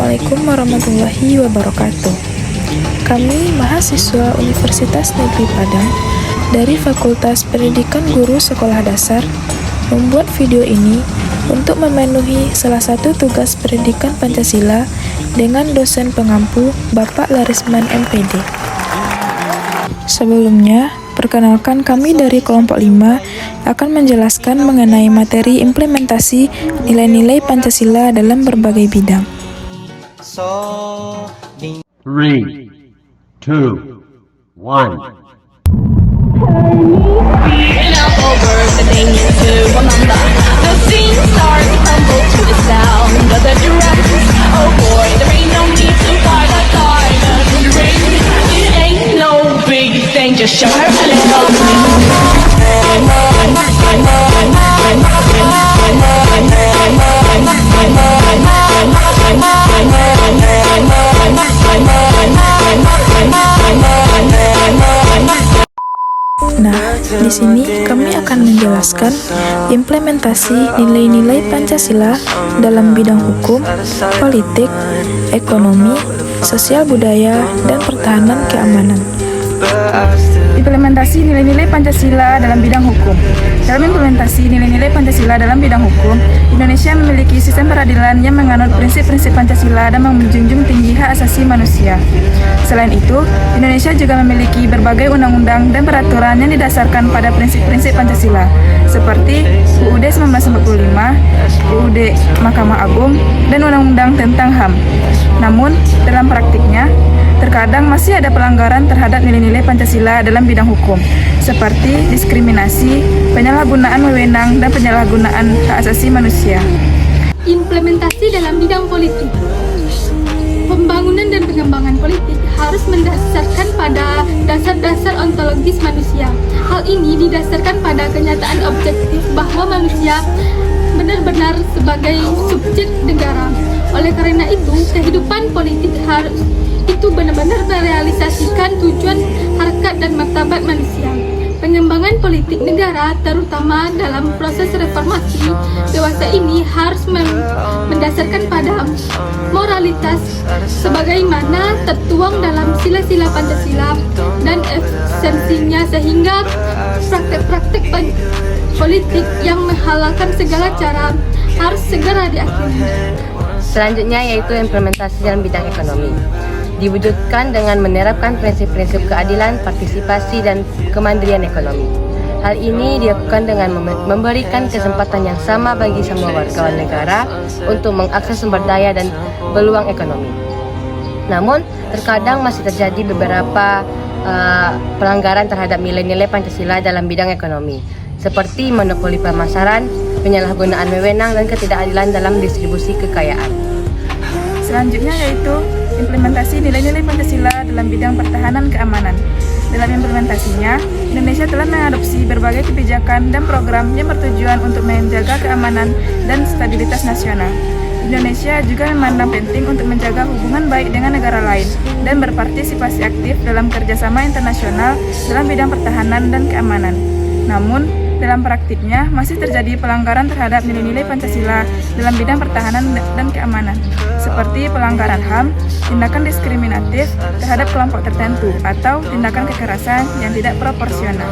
Assalamualaikum warahmatullahi wabarakatuh. Kami mahasiswa Universitas Negeri Padang dari Fakultas Pendidikan Guru Sekolah Dasar membuat video ini untuk memenuhi salah satu tugas pendidikan Pancasila dengan dosen pengampu Bapak Larisman MPD. Sebelumnya, perkenalkan kami dari kelompok 5 akan menjelaskan mengenai materi implementasi nilai-nilai Pancasila dalam berbagai bidang. 3, 2, 1. Just show her Nah, di sini kami akan menjelaskan implementasi nilai-nilai Pancasila dalam bidang hukum, politik, ekonomi, sosial budaya, dan pertahanan keamanan. Implementasi nilai-nilai Pancasila dalam bidang hukum. Dalam implementasi nilai-nilai Pancasila dalam bidang hukum, Indonesia memiliki sistem peradilan yang menganut prinsip-prinsip Pancasila dan menjunjung tinggi hak asasi manusia. Selain itu, Indonesia juga memiliki berbagai undang-undang dan peraturan yang didasarkan pada prinsip-prinsip Pancasila, seperti UUD 1945, UUD Mahkamah Agung, dan Undang-Undang tentang HAM. Namun, dalam praktiknya, terkadang masih ada pelanggaran terhadap nilai-nilai Pancasila dalam bidang hukum, seperti diskriminasi, penyalahgunaan wewenang, dan penyalahgunaan hak asasi manusia. Implementasi dalam bidang politik. Pembangunan dan pengembangan politik harus mendasarkan pada dasar-dasar ontologis manusia. Hal ini didasarkan pada kenyataan objektif bahwa manusia benar-benar sebagai subjek negara. Oleh karena itu, kehidupan politik harus benar-benar merealisasikan tujuan, harkat, dan martabat manusia. Pengembangan politik negara, terutama dalam proses reformasi dewasa ini, harus mendasarkan pada moralitas sebagaimana tertuang dalam sila-sila Pancasila dan esensinya, sehingga praktek-praktek politik yang menghalalkan segala cara harus segera diakhiri. Selanjutnya yaitu implementasi dalam bidang ekonomi. Diwujudkan dengan menerapkan prinsip-prinsip keadilan, partisipasi, dan kemandirian ekonomi. Hal ini dilakukan dengan memberikan kesempatan yang sama bagi semua warga negara untuk mengakses sumber daya dan peluang ekonomi. Namun, terkadang masih terjadi beberapa pelanggaran terhadap nilai-nilai Pancasila dalam bidang ekonomi, seperti monopoli pemasaran, penyalahgunaan wewenang, dan ketidakadilan dalam distribusi kekayaan. Selanjutnya yaitu implementasi nilai-nilai Pancasila dalam bidang pertahanan keamanan. Dalam implementasinya, Indonesia telah mengadopsi berbagai kebijakan dan program yang bertujuan untuk menjaga keamanan dan stabilitas nasional. Indonesia juga memandang penting untuk menjaga hubungan baik dengan negara lain dan berpartisipasi aktif dalam kerjasama internasional dalam bidang pertahanan dan keamanan. Namun, dalam praktiknya masih terjadi pelanggaran terhadap nilai-nilai Pancasila dalam bidang pertahanan dan keamanan, seperti pelanggaran HAM, tindakan diskriminatif terhadap kelompok tertentu, atau tindakan kekerasan yang tidak proporsional.